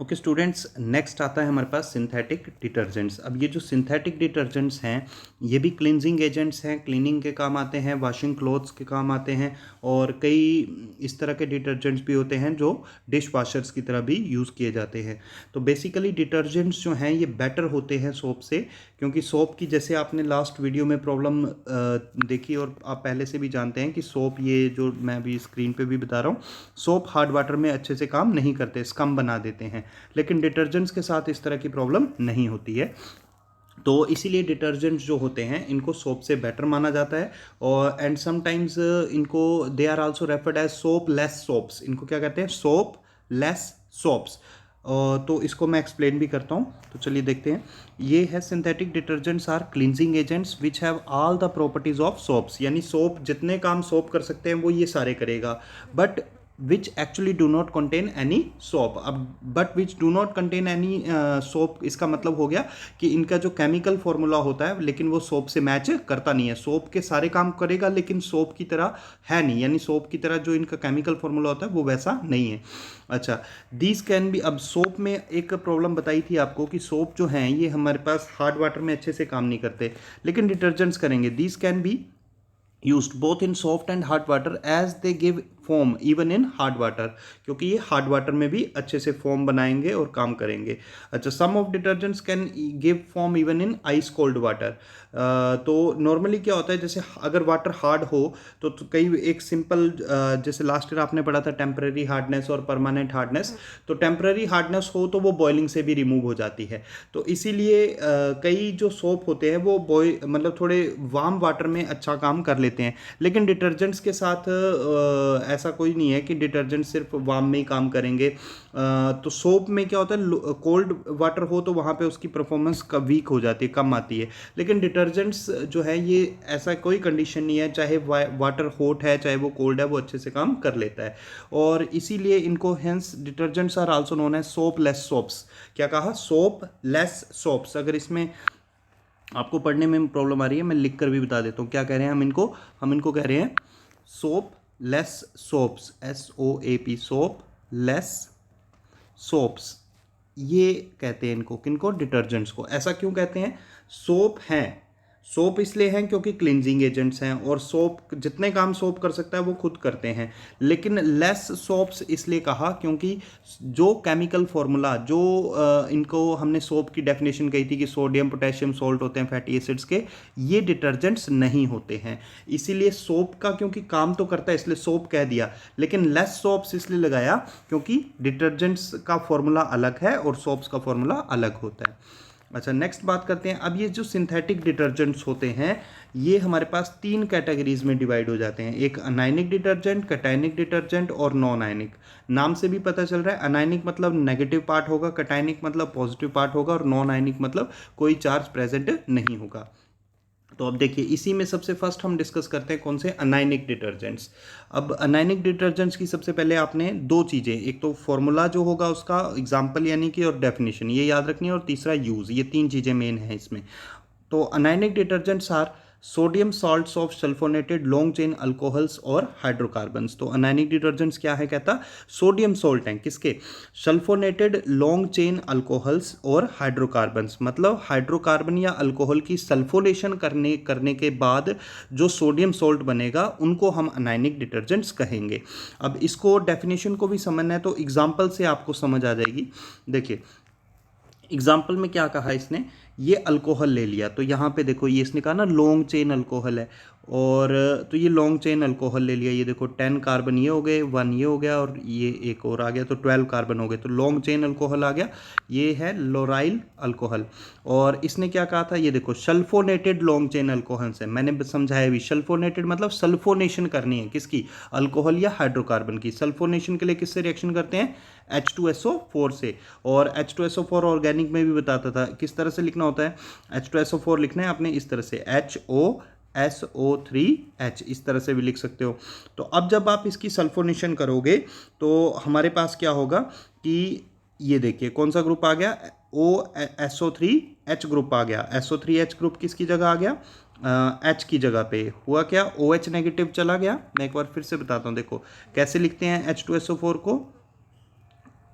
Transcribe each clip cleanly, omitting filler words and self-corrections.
Okay students, next आता है हमारे पास सिंथेटिक डिटर्जेंट्स। अब ये जो सिंथेटिक डिटर्जेंट्स हैं ये भी क्लिनजिंग एजेंट्स हैं, क्लीनिंग के काम आते हैं, वॉशिंग क्लोथ्स के काम आते हैं और कई इस तरह के डिटर्जेंट्स भी होते हैं जो डिश वॉशर्स की तरह भी यूज़ किए जाते हैं। तो बेसिकली डिटर्जेंट्स जो हैं ये बेटर होते हैं सोप से, क्योंकि सोप की जैसे आपने लास्ट वीडियो में प्रॉब्लम देखी और आप पहले से भी जानते हैं कि सोप, ये जो मैं अभी स्क्रीन पे भी बता रहा हूँ, सोप हार्ड वाटर में अच्छे से काम नहीं करते, स्कम बना देते हैं। लेकिन डिटर्जेंट्स के साथ इस तरह की प्रॉब्लम नहीं होती है। तो इसीलिए डिटर्जेंट्स जो होते हैं इनको सोप से बेटर माना जाता है। और एंड समटाइम्स इनको they are also referred as soapless soaps. इनको क्या कहते हैं? Soapless soaps. तो इसको मैं एक्सप्लेन भी करता हूँ, तो चलिए देखते हैं। ये है synthetic detergents are cleansing agents which have all the properties of soaps. यानी सोप जितने काम सोप कर सकते हैं वो ये सारे करेगा, but which actually do not contain any soap। अब but which do not contain any soap, इसका मतलब हो गया कि इनका जो केमिकल फॉर्मूला होता है लेकिन वो सोप से मैच करता नहीं है। सोप के सारे काम करेगा लेकिन सोप की तरह है नहीं, यानी सोप की तरह जो इनका केमिकल फॉर्मूला होता है वो वैसा नहीं है। अच्छा, दीज कैन बी, अब सोप में एक प्रॉब्लम बताई थी आपको कि सोप जो हैं ये हमारे पास हार्ड वाटर में अच्छे से काम नहीं करते, लेकिन डिटर्जेंट्स करेंगे। These can be used both in soft and hot water as they give foam even in hard water, क्योंकि ये हार्ड वाटर में भी अच्छे से फोम बनाएंगे और काम करेंगे। अच्छा, some of detergents can give foam even in ice cold water. तो नॉर्मली क्या होता है, जैसे अगर वाटर हार्ड हो तो कई एक सिंपल, जैसे लास्ट ईयर आपने पढ़ा था टेम्पररी हार्डनेस और परमानेंट हार्डनेस। तो टेम्पररी हार्डनेस हो तो वो बॉइलिंग से भी रिमूव हो जाती है। तो इसीलिए कई जो सोप होते हैं वो मतलब थोड़े वार्म वाटर में अच्छा काम कर लेते हैं। लेकिन डिटर्जेंट्स के साथ ऐसा कोई नहीं है कि डिटर्जेंट सिर्फ वार्म में ही काम करेंगे। तो सोप में क्या होता है, कोल्ड वाटर हो तो वहाँ पे उसकी परफॉर्मेंस वीक हो जाती है, कम आती है। लेकिन डिटर्जेंट्स जो है ये ऐसा कोई कंडीशन नहीं है, चाहे वाटर हॉट है चाहे वो कोल्ड है, वो अच्छे से काम कर लेता है। और इसीलिए इनको hence detergents are also known as soapless soaps. क्या कहा? Soapless soaps. अगर इसमें आपको पढ़ने में प्रॉब्लम आ रही है, मैं लिख कर भी बता देता हूँ क्या कह रहे हैं हम इनको कह रहे हैं soapless soaps, SOAP, soap less soaps. ये कहते हैं इनको, किनको? डिटर्जेंट्स को। ऐसा क्यों कहते हैं? सोप हैं, सोप इसलिए हैं क्योंकि क्लिनजिंग एजेंट्स हैं और सोप जितने काम सोप कर सकता है वो खुद करते हैं। लेकिन लेस सोप्स इसलिए कहा क्योंकि जो केमिकल फॉर्मूला, जो इनको हमने सोप की डेफिनेशन कही थी कि सोडियम पोटेशियम सॉल्ट होते हैं फैटी एसिड्स के, ये डिटर्जेंट्स नहीं होते हैं। इसीलिए सोप का, क्योंकि काम तो करता है इसलिए सोप कह दिया, लेकिन लेस सोप्स इसलिए लगाया क्योंकि डिटर्जेंट्स का फॉर्मूला अलग है और सोप्स का फॉर्मूला अलग होता है। अच्छा, नेक्स्ट बात करते हैं। अब ये जो सिंथेटिक डिटर्जेंट्स होते हैं ये हमारे पास 3 कैटेगरीज में डिवाइड हो जाते हैं। एक अनायनिक डिटर्जेंट, कैटायनिक डिटर्जेंट और नॉन आयनिक। नाम से भी पता चल रहा है, अनायनिक मतलब नेगेटिव पार्ट होगा, कैटायनिक मतलब पॉजिटिव पार्ट होगा और नॉन आयनिक मतलब कोई चार्ज प्रेजेंट नहीं होगा। तो अब देखिए, इसी में सबसे फर्स्ट हम डिस्कस करते हैं कौन से? Anionic detergents. अब अनायनिक डिटर्जेंट्स की सबसे पहले आपने दो चीज़ें, एक तो फॉर्मूला जो होगा उसका, एग्जाम्पल यानी कि, और डेफिनेशन, ये याद रखनी है, और तीसरा यूज़। ये 3 चीज़ें मेन हैं इसमें। तो anionic detergents are sodium salts of sulphonated long chain alcohols और हाइड्रोकार्बन्स। तो अनायनिक डिटर्जेंट्स क्या है? कहता सोडियम सॉल्ट हैं, किसके? सल्फोनेटेड लॉन्ग चेन अल्कोहल्स और हाइड्रोकार्बन्स। मतलब हाइड्रोकार्बन या अल्कोहल की सल्फोनेशन करने के बाद जो सोडियम सॉल्ट बनेगा उनको हम अनायनिक डिटर्जेंट्स कहेंगे। अब इसको डेफिनेशन को भी समझना है तो एग्जाम्पल से आपको समझ आ जाएगी। देखिए, एग्जाम्पल में क्या कहा इसने, ये अल्कोहल ले लिया तो यहाँ पे देखो ये इसने कहा ना लॉन्ग चेन अल्कोहल है, और तो ये लॉन्ग चेन अल्कोहल ले लिया। ये देखो 10 कार्बन ये हो गए, 1 ये हो गया और ये एक और आ गया, तो 12 कार्बन हो गए, तो लॉन्ग चेन अल्कोहल आ गया। ये है लोराइल अल्कोहल। और इसने क्या कहा था, ये देखो सल्फोनेटेड लॉन्ग चेन अल्कोहल है, मैंने समझाया भी। सल्फोनेटेड मतलब सल्फोनेशन करनी है, किसकी? अल्कोहल या हाइड्रोकार्बन की। सल्फोनेशन के लिए किससे रिएक्शन करते हैं? H2SO4 से। और H2SO4 ऑर्गेनिक में भी बताता था किस तरह से लिखना होता है। H2SO4 लिखना है आपने इस तरह से, HOSO3H, इस तरह से भी लिख सकते हो। तो अब जब आप इसकी सल्फोनेशन करोगे तो हमारे पास क्या होगा कि ये देखिए कौन सा ग्रुप आ गया, SO3H ग्रुप आ गया। SO3H ग्रुप किसकी जगह आ गया? H की जगह पे हुआ क्या? OH नेगेटिव चला गया। मैं एक बार फिर से बताता हूँ, देखो कैसे लिखते हैं H2SO4 को।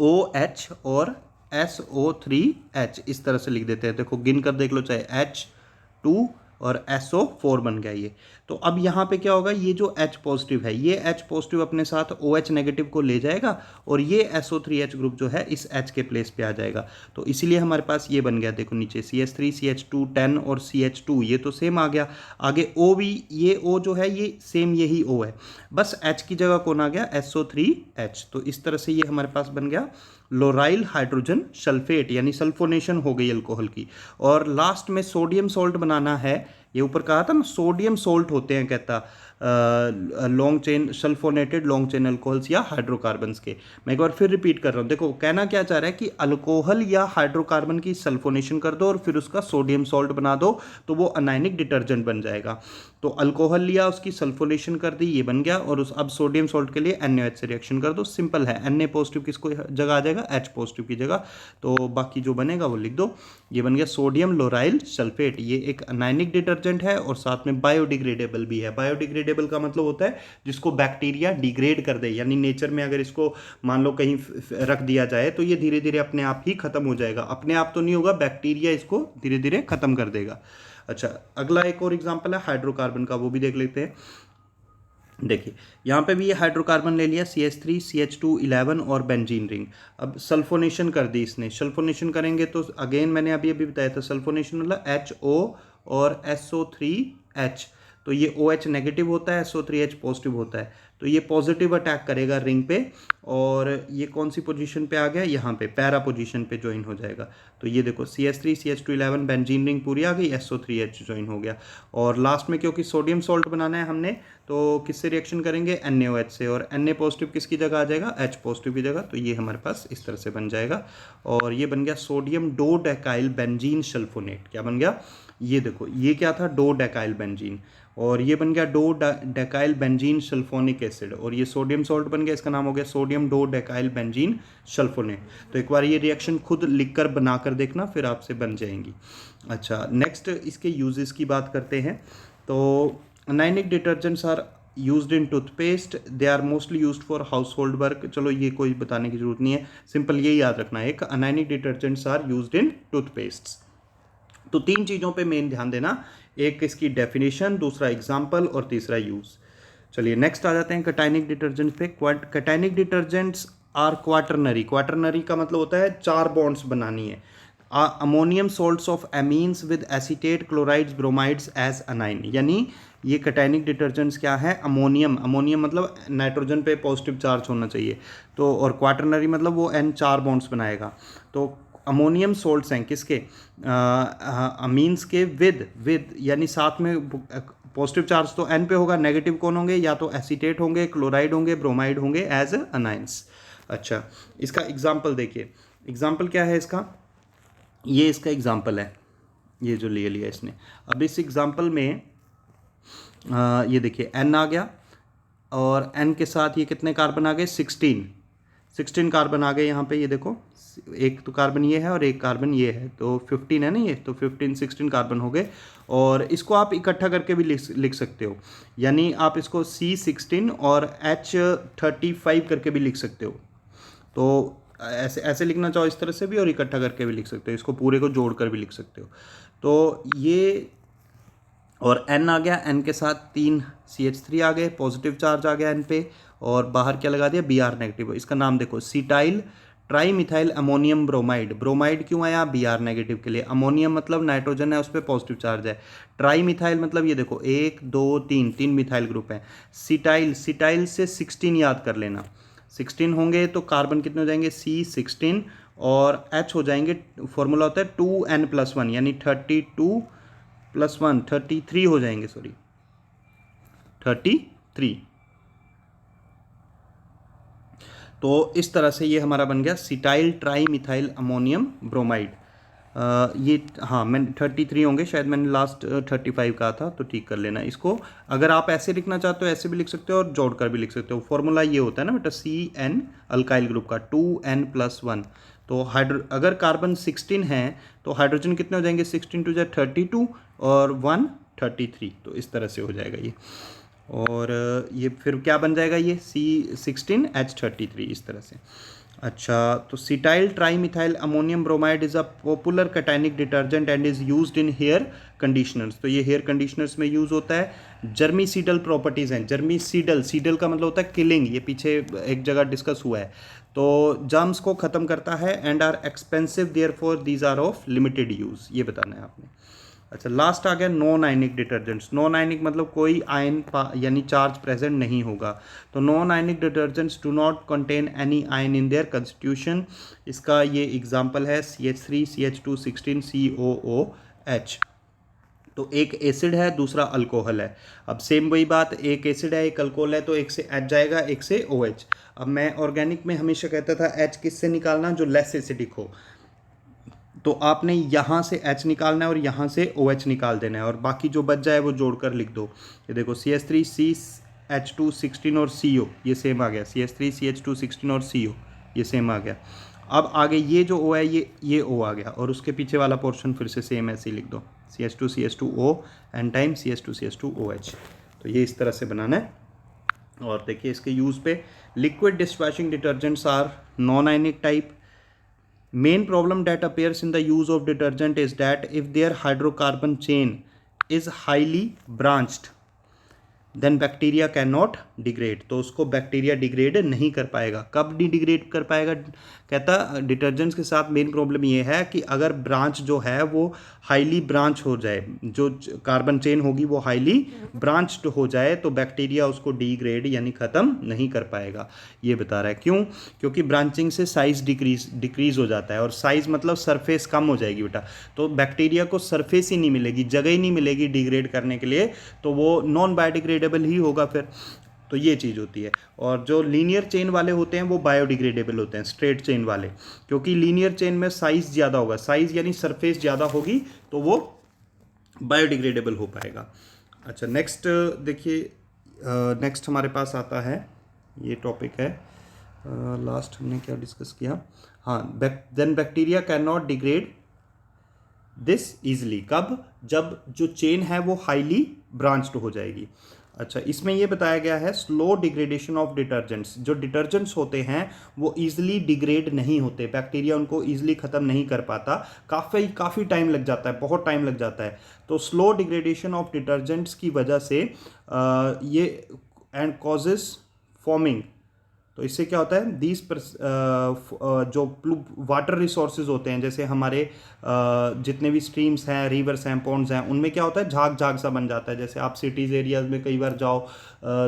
OH और SO3H, इस तरह से लिख देते हैं। देखो गिन कर देख लो, चाहे H2 और SO4 बन गया ये। तो अब यहाँ पे क्या होगा, ये जो H पॉजिटिव है, ये H पॉजिटिव अपने साथ OH नेगेटिव को ले जाएगा और ये SO3H ग्रुप जो है इस H के प्लेस पे आ जाएगा। तो इसीलिए हमारे पास ये बन गया, देखो नीचे CH3 CH2 10 और CH2, ये तो सेम आ गया। आगे O भी, ये O जो है ये सेम यही O है, बस H की जगह कौन आ गया, SO3H। तो इस तरह से ये हमारे पास बन गया लोराइल हाइड्रोजन सल्फेट, यानी सल्फोनेशन हो गई अल्कोहल की। और लास्ट में सोडियम सॉल्ट बनाना है, ये ऊपर कहा था ना सोडियम सॉल्ट होते हैं, कहता long chain sulphonated long chain alcohols या हाइड्रोकार्बन्स के। मैं एक बार फिर रिपीट कर रहा हूँ, देखो कहना क्या चाह रहा है कि अल्कोहल या हाइड्रोकार्बन की सल्फोनेशन कर दो और फिर उसका सोडियम सॉल्ट बना दो, तो वो अनायनिक डिटर्जेंट बन जाएगा। तो अल्कोहल लिया, उसकी सल्फोनेशन कर दी, ये बन गया, और उस अब सोडियम सॉल्ट के लिए NaOH से रिएक्शन कर दो, सिंपल है। Na पॉजिटिव किसको जगह आ जाएगा, H पॉजिटिव की जगह। तो बाकी जो बनेगा वो लिख दो। ये बन गया सोडियम लोराइल सल्फेट, ये एक अनायनिक डिटर्जेंट है और साथ में बायोडिग्रेडेबल भी है। बायोडिग्रेडेबल का मतलब होता है जिसको बैक्टीरिया डिग्रेड कर दे, यानी नेचर में अगर इसको मान लो कहीं रख दिया जाए तो ये धीरे धीरे अपने आप ही खत्म हो जाएगा। अपने आप तो नहीं होगा, बैक्टीरिया इसको धीरे धीरे खत्म कर देगा। अच्छा, अगला एक और एग्जांपल है हाइड्रोकार्बन का, वो भी देख लेते हैं। देखिए यहाँ पे भी ये हाइड्रोकार्बन ले लिया, CH3 CH2 11 और बेंजीन रिंग। अब सल्फोनेशन कर दी इसने, सल्फोनेशन करेंगे तो अगेन मैंने अभी बताया था, सल्फोनेशन मतलब HO और SO3H। तो ये OH नेगेटिव होता है, SO3H पॉजिटिव होता है, तो ये पॉजिटिव अटैक करेगा रिंग पे, और ये कौन सी पोजीशन पे आ गया, यहाँ पे पैरा पोजीशन पे ज्वाइन हो जाएगा। तो ये देखो CH3 CH2 11 बेंजीन रिंग पूरी आ गई, SO3H ज्वाइन हो गया। और लास्ट में क्योंकि सोडियम सॉल्ट बनाना है हमने, तो किससे रिएक्शन करेंगे, NaOH से, और Na पॉजिटिव किसकी जगह आ जाएगा, H पॉजिटिव की जगह। तो ये हमारे पास इस तरह से बन जाएगा, और ये बन गया sodium dodecyl benzene sulphonate. क्या बन गया, ये देखो ये क्या था, डो डेकाइल बेंजीन, और ये बन गया dodecyl benzene sulphonic acid, और ये सोडियम सॉल्ट बन गया, इसका नाम हो गया sodium dodecyl benzene sulphonate. तो एक बार ये रिएक्शन खुद लिखकर बना कर देखना, फिर आपसे बन जाएंगी। अच्छा, नेक्स्ट इसके यूजेस की बात करते हैं। तो anionic detergents are used in toothpaste, they are mostly used for household work. चलो ये कोई बताने की जरूरत नहीं है, सिंपल ये याद रखना है, एक anionic detergents are used in toothpaste. तो तीन चीज़ों पे मेन ध्यान देना, एक इसकी डेफिनेशन, दूसरा एग्जाम्पल, और तीसरा यूज। चलिए नेक्स्ट आ जाते हैं कटायनिक डिटर्जेंट्स पे। Cationic detergents are quaternary. Quaternary का मतलब होता है 4 बॉन्ड्स बनानी है। Ammonium salts of amines with acetate chlorides bromides as anion, यानी ये कटायनिक डिटर्जेंट्स क्या है, अमोनियम, अमोनियम मतलब नाइट्रोजन पे पॉजिटिव चार्ज होना चाहिए, तो और क्वाटरनरी मतलब वो N 4 बॉन्ड्स बनाएगा। तो अमोनियम सोल्ट्स हैं किसके, अमीन्स के, विद यानी साथ में पॉजिटिव चार्ज तो N पे होगा, नेगेटिव कौन होंगे, या तो एसीटेट होंगे, क्लोराइड होंगे, ब्रोमाइड होंगे एज अनाइंस। अच्छा, इसका एग्जाम्पल देखिए, एग्जाम्पल क्या है इसका, ये इसका एग्जाम्पल है, ये जो ले लिया इसने। अब इस एग्जाम्पल में ये देखिए N आ गया, और N के साथ ये कितने कार्बन आ गए, 16 कार्बन आ गए यहाँ पे। ये देखो एक तो कार्बन ये है और एक कार्बन ये है, तो 15 है ना ये, तो 16 कार्बन हो गए। और इसको आप इकट्ठा करके भी लिख सकते हो, यानी आप इसको C16 और H35 करके भी लिख सकते हो। तो ऐसे ऐसे लिखना चाहो इस तरह से भी, और इकट्ठा करके भी लिख सकते हो, इसको पूरे को जोड़ कर भी लिख सकते हो। तो ये, और N आ गया, N के साथ 3 CH3 आ गए, पॉजिटिव चार्ज आ गया N पे, और बाहर क्या लगा दिया, Br नेगेटिव। इसका नाम देखो सीटाइल tri methyl ammonium bromide. Bromide क्यों आया, Br नेगेटिव के लिए। अमोनियम मतलब नाइट्रोजन है, उस पर पॉजिटिव चार्ज है। ट्राई मिथाइल मतलब ये देखो 1 2 3 मिथाइल ग्रुप है। सीटाइल, सीटाइल से 16 याद कर लेना, 16 होंगे तो कार्बन कितने हो जाएंगे, C16, और H हो जाएंगे, फॉर्मूला होता है 2N+1, यानी 32 + 1 33 हो जाएंगे, सॉरी 33। तो इस तरह से ये हमारा बन गया सीटाइल ट्राई मिथाइल अमोनियम ब्रोमाइड। ये हाँ, मैंने 33 होंगे शायद, मैंने लास्ट 35 कहा था, तो ठीक कर लेना इसको। अगर आप ऐसे लिखना चाहते हो ऐसे भी लिख सकते हो, और जोड़कर भी लिख सकते हो। फॉर्मूला ये होता है ना बेटा, CN अल्काइल ग्रुप का 2N+1। तो अगर कार्बन 16 है तो हाइड्रोजन कितने हो जाएंगे, 16 × 32 और 1 33। तो इस तरह से हो जाएगा ये, और ये फिर क्या बन जाएगा, ये C16H33 इस तरह से। अच्छा, तो cetyl trimethyl ammonium bromide is a popular cationic detergent and is used in hair conditioners. तो ये हेयर कंडीशनर्स में यूज़ होता है। जर्मीसीडल प्रॉपर्टीज़ हैं। जर्मीसीडल, सीडल का मतलब होता है किलिंग, ये पीछे एक जगह डिस्कस हुआ है। तो जर्म्स को ख़त्म करता है and are expensive therefore these are of limited use, ये बताना है आपने। अच्छा, लास्ट आ गया non ionic detergents. Non ionic मतलब कोई आयन यानी चार्ज प्रेजेंट नहीं होगा। तो non ionic detergents do not contain any ion in their constitution. इसका ये एग्जांपल है CH3 CH2 16 COOH। तो एक एसिड है, दूसरा अल्कोहल है। अब सेम वही बात, एक एसिड है एक अल्कोहल है, तो एक से H जाएगा एक से OH। अब मैं ऑर्गेनिक में हमेशा कहता था H किससे निकालना, जो लेस एसिडिक हो। तो आपने यहाँ से H निकालना है और यहाँ से OH निकाल देना है, और बाकी जो बच जाए वो जोड़कर लिख दो। ये देखो CH3 CH2 16 और CO, ये सेम आ गया। CH3 CH2 16 और CO, ये सेम आ गया। अब आगे ये जो O है ये O आ गया, और उसके पीछे वाला पोर्शन फिर से सेम ऐसे ही लिख दो। CH2 CH2O N time CH2 CH2 OH। तो ये इस तरह से बनाना है। और देखिए इसके यूज़ पे, liquid dishwashing detergents are non ionic type. Main problem that appears in the use of detergent is that if their hydrocarbon chain is highly branched, then bacteria can not degrade. तो उसको bacteria degrade नहीं कर पाएगा। कब नहीं degrade कर पाएगा, कहता डिटर्जेंट्स के साथ मेन प्रॉब्लम ये है कि अगर ब्रांच जो है वो हाईली ब्रांच हो जाए, जो कार्बन चेन होगी वो हाईली ब्रांच्ड हो जाए, तो बैक्टीरिया उसको डिग्रेड यानी ख़त्म नहीं कर पाएगा। ये बता रहा है क्यों, क्योंकि ब्रांचिंग से साइज़ डिक्रीज़ हो जाता है, और साइज़ मतलब सरफेस कम हो जाएगी बेटा। तो बैक्टीरिया को सरफेस ही नहीं मिलेगी, जगह ही नहीं मिलेगी डिग्रेड करने के लिए, तो वो नॉन बायोडिग्रेडेबल ही होगा फिर। तो ये चीज़ होती है। और जो लीनियर चेन वाले होते हैं वो बायोडिग्रेडेबल होते हैं, स्ट्रेट चेन वाले, क्योंकि लीनियर चेन में साइज़ ज़्यादा होगा, साइज़ यानी सरफेस ज़्यादा होगी, तो वो बायोडिग्रेडेबल हो पाएगा। अच्छा, नेक्स्ट देखिए, नेक्स्ट हमारे पास आता है, ये टॉपिक है लास्ट हमने क्या डिस्कस किया, हाँ, then bacteria can not degrade this easily. कब, जब जो चेन है वो हाईली ब्रांच्ड हो जाएगी। अच्छा, इसमें ये बताया गया है स्लो डिग्रेडेशन ऑफ डिटर्जेंट्स। जो डिटर्जेंट्स होते हैं वो ईजिली डिग्रेड नहीं होते, बैक्टीरिया उनको ईजिली ख़त्म नहीं कर पाता, काफ़ी टाइम लग जाता है, बहुत टाइम लग जाता है। तो स्लो डिग्रेडेशन ऑफ डिटर्जेंट्स की वजह से ये एंड कॉजेस फॉर्मिंग। तो इससे क्या होता है, जो वाटर रिसोर्सेज होते हैं, जैसे हमारे जितने भी स्ट्रीम्स हैं, रिवर्स हैं, पॉन्ड्स हैं, उनमें क्या होता है, झाग झाग सा बन जाता है। जैसे आप सिटीज़ एरियाज़ में कई बार जाओ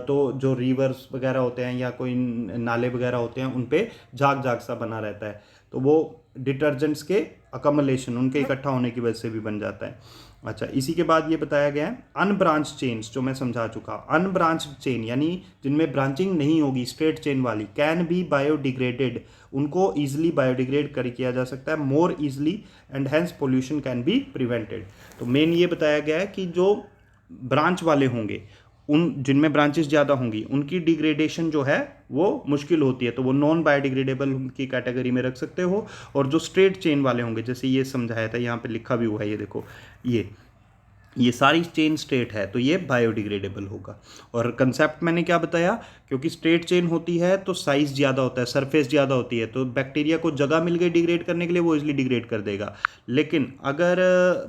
तो जो रिवर्स वगैरह होते हैं या कोई नाले वगैरह होते हैं, उन पे झाग झाग सा बना रहता है। तो वो डिटर्जेंट्स के अकमलेशन, उनके इकट्ठा होने की वजह से भी बन जाता है। अच्छा, इसी के बाद ये बताया गया है अनब्रांच चेन्स, जो मैं समझा चुका। अनब्रांच चेन यानी जिनमें ब्रांचिंग नहीं होगी, स्ट्रेट चेन वाली, कैन बी बायोडिग्रेडेड, उनको ईजिली बायोडिग्रेड किया जा सकता है more easily, and hence pollution can be prevented. तो मेन ये बताया गया है कि जो ब्रांच वाले होंगे, उन जिनमें ब्रांचेस ज़्यादा होंगी, उनकी डिग्रेडेशन जो है वो मुश्किल होती है, तो वो नॉन बायोडिग्रेडेबल की कैटेगरी में रख सकते हो। और जो स्ट्रेट चेन वाले होंगे, जैसे ये समझाया था, यहाँ पे लिखा भी हुआ है, ये देखो, ये सारी चेन स्ट्रेट है, तो ये बायोडिग्रेडेबल होगा। और कंसेप्ट मैंने क्या बताया, क्योंकि स्ट्रेट चेन होती है तो साइज़ ज़्यादा होता है, सरफेस ज़्यादा होती है, तो बैक्टीरिया को जगह मिल गई डिग्रेड करने के लिए, वो इजिली डिग्रेड कर देगा। लेकिन अगर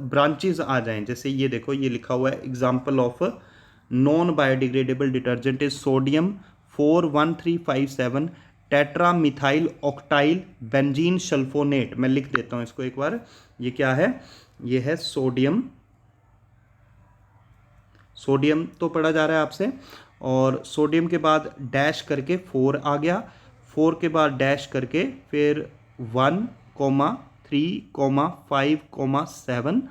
ब्रांचेज आ जाएं, जैसे ये देखो, ये लिखा हुआ है example of non biodegradable detergent is sodium 41357 tetra methyl octyl benzene sulphonate. मैं लिख देता हूँ इसको एक बार, ये क्या है, ये है सोडियम तो पढ़ा जा रहा है आपसे, और सोडियम के बाद डैश करके 4 आ गया, 4 के बाद डैश करके फिर 1, 3, 5, 7,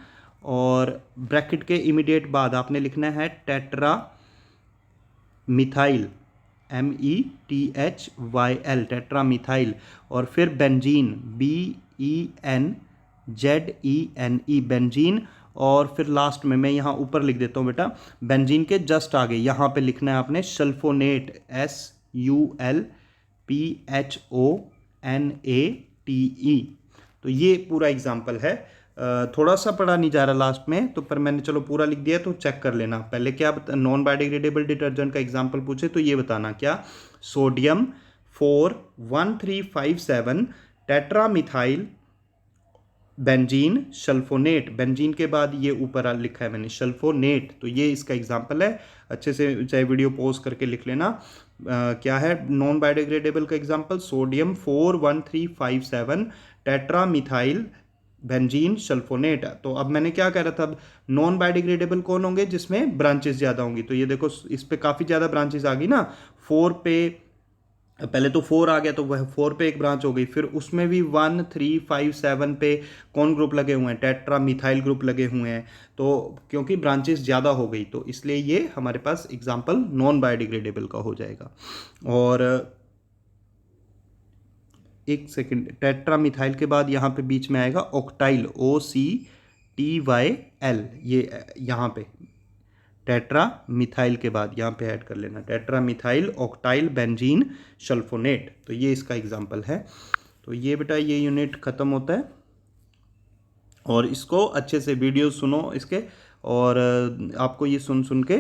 और ब्रैकेट के इमीडिएट बाद आपने लिखना है tetra methyl METHYL, tetra methyl, और फिर बेंजीन BENZENE, बेंजीन, और फिर लास्ट में मैं यहाँ ऊपर लिख देता हूँ बेटा, बेंजीन के जस्ट आगे यहाँ पे लिखना है आपने सल्फोनेट SULPHONATE। तो ये पूरा एग्जाम्पल है। थोड़ा सा पढ़ा नहीं जा रहा लास्ट में, तो पर मैंने चलो पूरा लिख दिया, तो चेक कर लेना। पहले क्या नॉन बायोडिग्रेडेबल डिटर्जेंट का एग्जाम्पल पूछे तो ये बताना क्या, सोडियम 1357 टेट्रामिथाइल बेंजीन सल्फोनेट। बेंजीन के बाद ये ऊपर लिखा है मैंने सल्फोनेट, तो ये इसका एग्जाम्पल है। अच्छे से चाहे वीडियो पॉज करके लिख लेना। क्या है नॉन बायोडिग्रेडेबल का एग्जाम्पल? Sodium 41357 टेट्रामिथाइल benzene sulphonate. तो अब मैंने क्या कह रहा था, अब नॉन बायोडिग्रेडेबल कौन होंगे? जिसमें ब्रांचेस ज़्यादा होंगी। तो ये देखो इस पे काफ़ी ज़्यादा ब्रांचेस आ गई ना। 4 पे पहले तो 4 आ गया, तो वह 4 पे एक ब्रांच हो गई, फिर उसमें भी 1 3 5 7 पे कौन ग्रुप लगे हुए हैं? टेट्रा मिथाइल ग्रुप लगे हुए हैं। तो क्योंकि ब्रांचेस ज़्यादा हो गई, तो इसलिए ये हमारे पास एग्जाम्पल नॉन बायोडिग्रेडेबल का हो जाएगा। और एक सेकेंड, टेट्रा मिथाइल के बाद यहाँ पे बीच में आएगा ऑक्टाइल, OCTYL, ये यहाँ पे टेट्रा मिथाइल के बाद यहाँ पे ऐड कर लेना, tetra methyl octyl benzene sulphonate. तो ये इसका एग्जाम्पल है। तो ये बेटा ये यूनिट ख़त्म होता है, और इसको अच्छे से वीडियो सुनो इसके, और आपको ये सुन सुन के